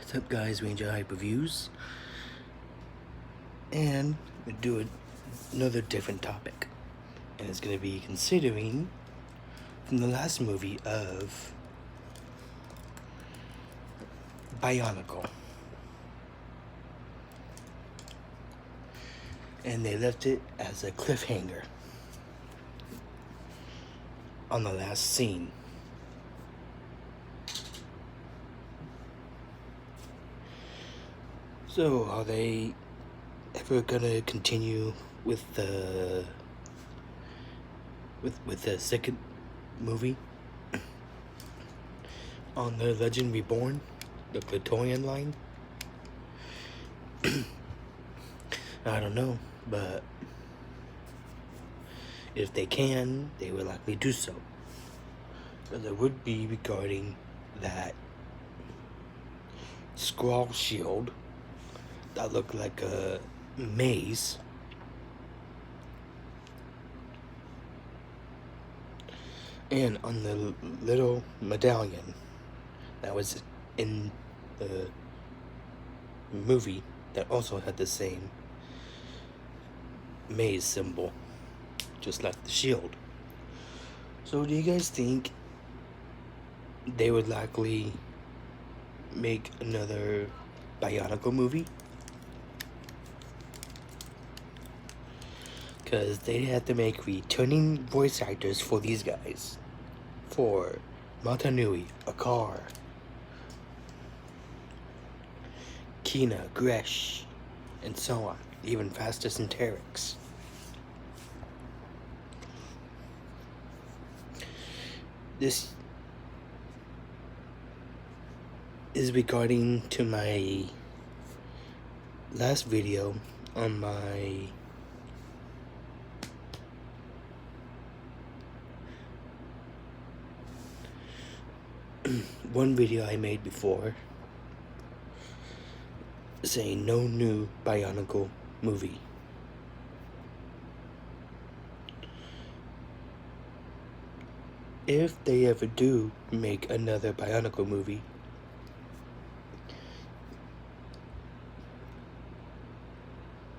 What's up, guys? Ranger Hype Reviews, and we do another different topic, and it's going to be considering from the last movie of Bionicle, and they left it as a cliffhanger on the last scene. So, are they ever gonna continue with the second movie on the Legend Reborn, the Plutonian line? I don't know, but if they can, they will likely do so. Because it would be regarding that scroll shield that looked like a maze. And on the little medallion that was in the movie that also had the same maze symbol, just like the shield. So do you guys think they would likely make another Bionicle movie? Because they had to make returning voice actors for these guys. For Matanui, Akar, Kina, Gresh, and so on. Even Fastus and Terex. This is regarding to my last video on my one video I made before saying no new Bionicle movie. If they ever do make another Bionicle movie,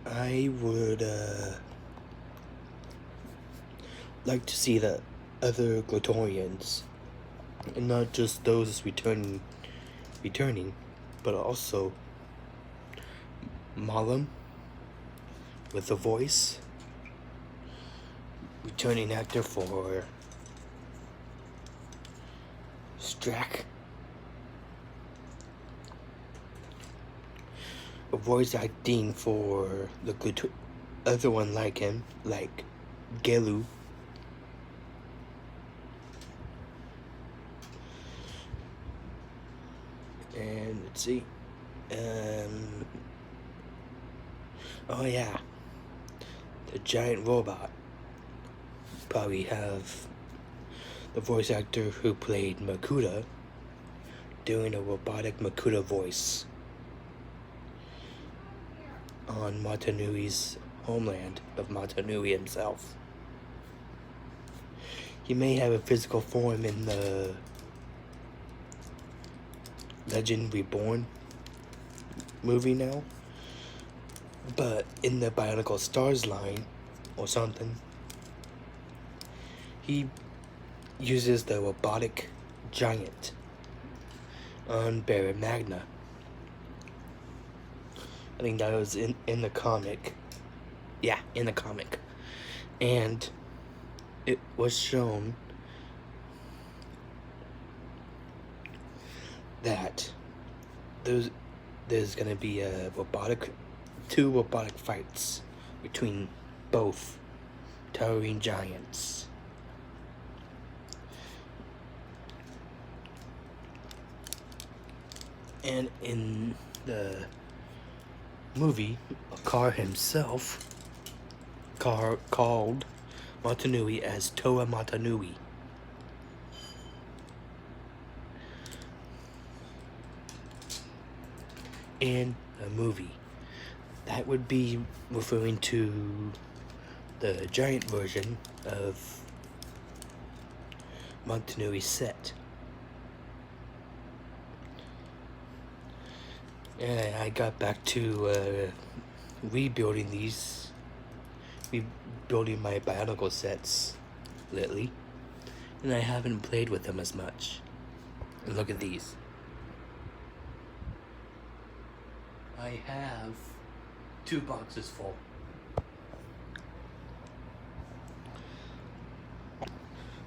I would like to see the other Glotorians, and not just those returning, but also Malum with a voice, returning actor for Strack, a voice acting for the other one like him, like Gelu. And let's see. Oh yeah, the giant robot. Probably have the voice actor who played Makuta doing a robotic Makuta voice on Matanui's homeland of Matanui himself. He may have a physical form in the Legend Reborn movie now, but in the Bionicle Stars line or something, he uses the robotic giant on Barra Magna. I think that was in the comic. Yeah, in the comic. And it was shown that there's gonna be two robotic fights between both towering giants. And in the movie, Akar himself called Matanui as Toa Matanui. In a movie, that would be referring to the giant version of Montanui set. And I got back to rebuilding rebuilding my Bionicle sets lately, and I haven't played with them as much. And look at these. I have 2 boxes full.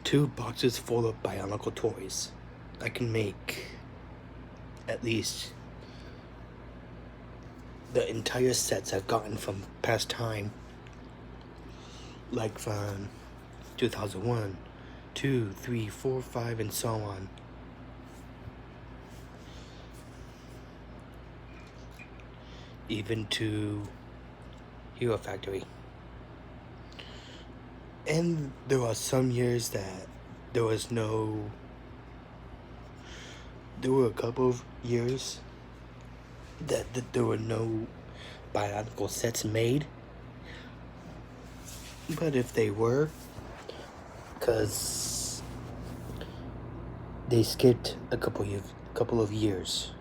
Two boxes full of Bionicle toys. I can make at least the entire sets I've gotten from past time, like from 2001, 2, 3, 4, 5, and so on. Even to Hero Factory. And there are some years that there were a couple of years that there were no Bionicle sets made. But if they were, because they skipped a couple of years,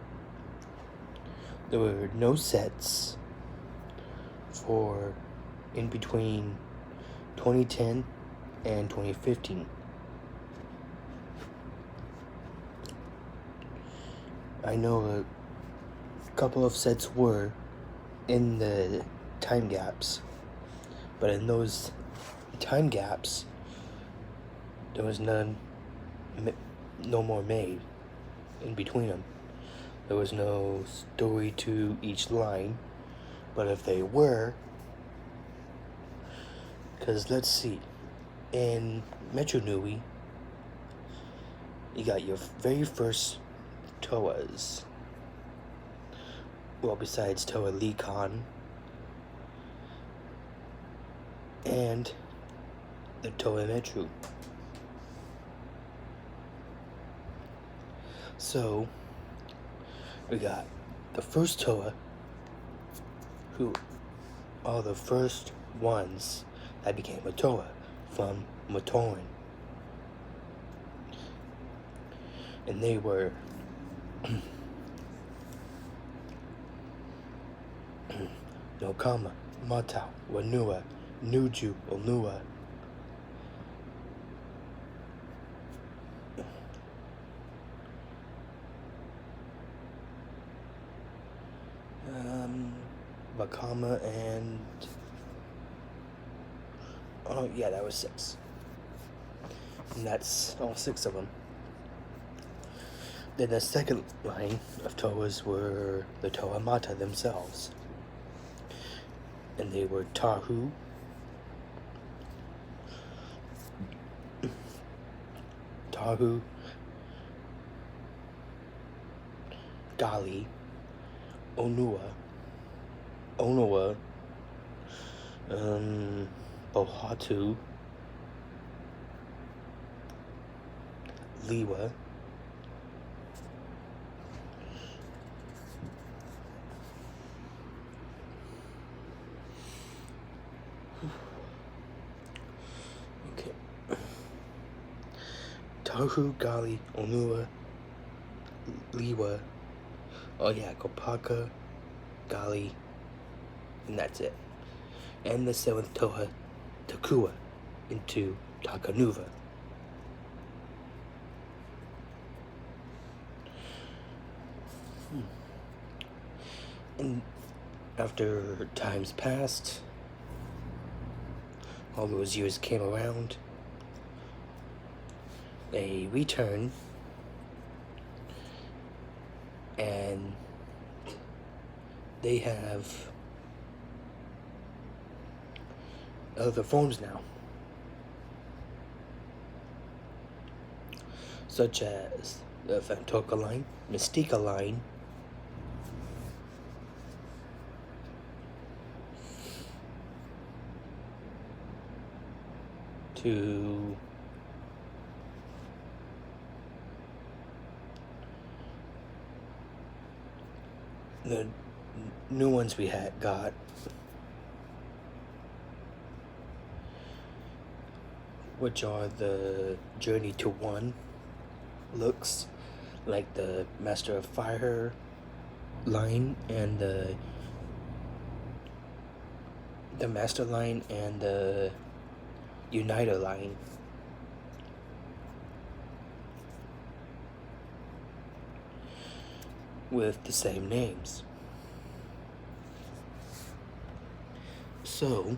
there were no sets for in between 2010 and 2015. I know a couple of sets were in the time gaps, but in those time gaps, there was no more made in between them. There was no story to each line, but if they were, because let's see, in Metro Nui, you got your very first Toas. Well, besides Toa Lee-Con and the Toa Metru. So, we got the first Toa, who are the first ones that became a Toa from Matoran. And they were Nokama, Mata, Wanua, Nuju, Onua. Wakama and... oh yeah, that was 6. And that's all 6 of them. Then the second line of Toas were the Toa Mata themselves. And they were Tahu, Gali, Onoa, Bohatu, Liwa, okay, Tahu, Gali, Onua, Liwa, oh yeah, Kopaka, Gali, and that's it. And the 7th Toa, Takua, into Takanuva. And after times passed, all those years came around, they returned, and they have other forms now, such as the Fantoka line, Mystica line, to the new ones we got, which are the Journey to One looks, like the Master of Fire, line and the master line and the uniter line. With the same names. So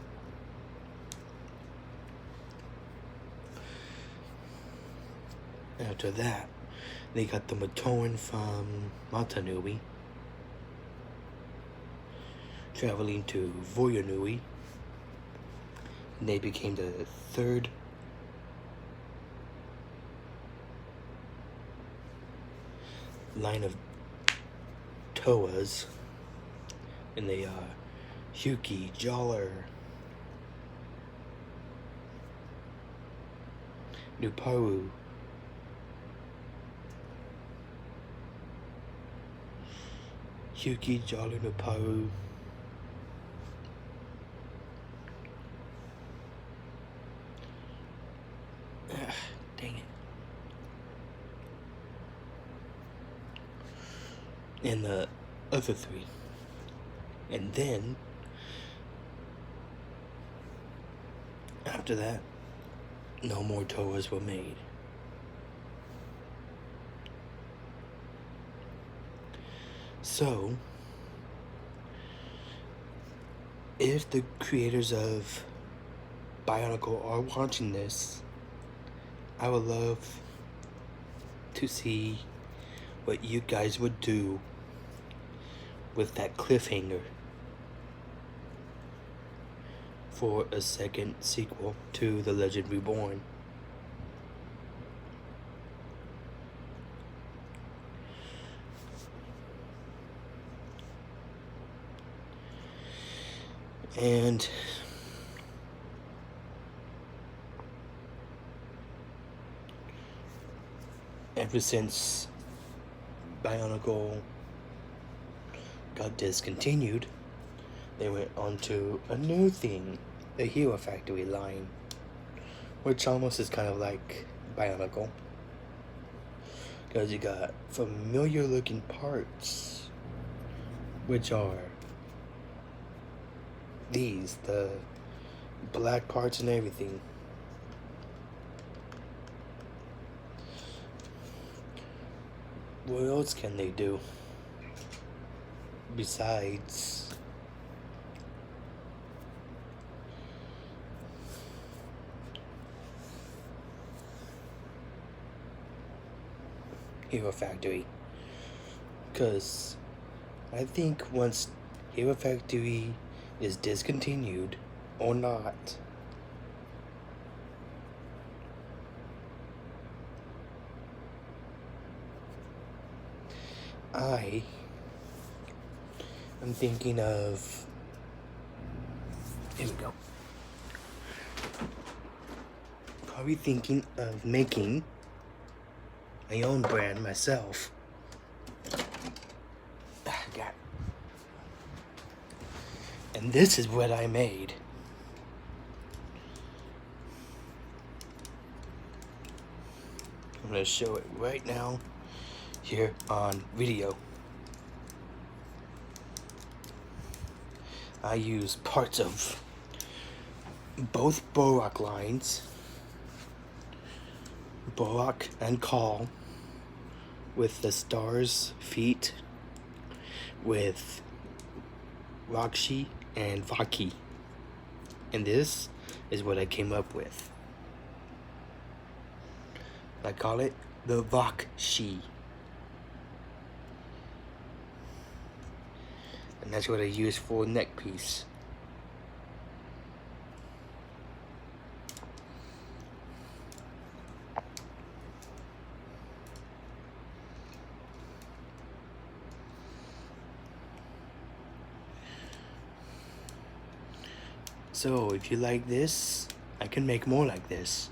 after that, they got the Matoran from Matanui, traveling to Voyanui, and they became the third line of Toas, and they are Huki, Joller, Nuparu, Huki, Joller, Nuparu, dang it, and the other three. And then after that, no more Toas were made. So, if the creators of Bionicle are watching this, I would love to see what you guys would do with that cliffhanger for a second sequel to The Legend Reborn. And ever since Bionicle got discontinued, they went on to a new thing, the Hero Factory line, which almost is kind of like Bionicle, because you got familiar looking parts, which are these, the black parts and everything. What else can they do besides Hero Factory? Because I think once Hero Factory is discontinued or not, I'm thinking of, here we go, probably thinking of making my own brand myself. God. And this is what I made. I'm going to show it right now here on video. I use parts of both Borak lines, Borak and Call, with the Star's feet, with Rakshi and Vaki. And this is what I came up with. I call it the Vakshi. And that's what I use for neck piece. So if you like this, I can make more like this.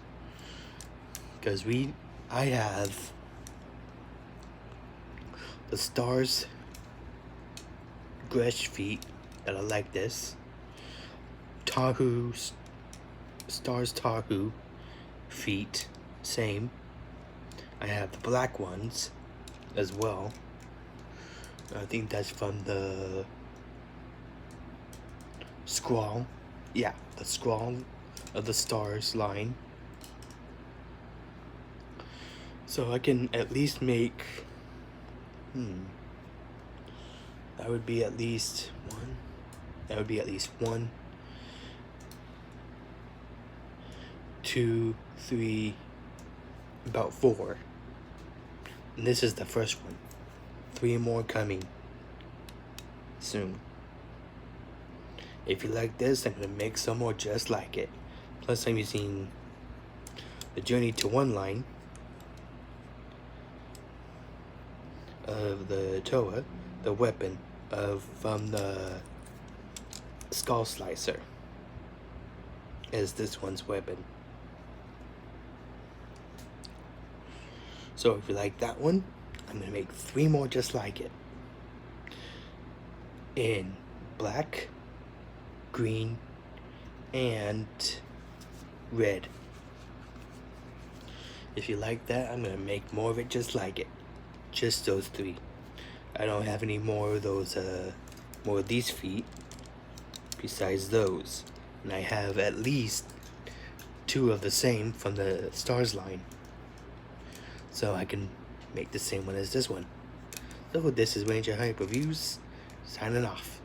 Because I have the Star's Gresh feet that are like this. Star's Tahu feet, same. I have the black ones as well. I think that's from the scroll. Yeah, the scroll of the stars line. So I can at least make, that would be at least one. That would be at least 1, 2, 3, about 4. And this is the first one. 3 more coming soon. If you like this, I'm gonna make some more just like it. Plus I'm using the Journey to One line of the Toa, the weapon from the Skull Slicer, as this one's weapon. So if you like that one, I'm gonna make 3 more just like it, in black, green, and red. If you like that, I'm gonna make more of it just like it. Just those 3. I don't have any more of those, more of these feet besides those. And I have at least 2 of the same from the Stars line. So I can make the same one as this one. So this is Ranger Hype Reviews, signing off.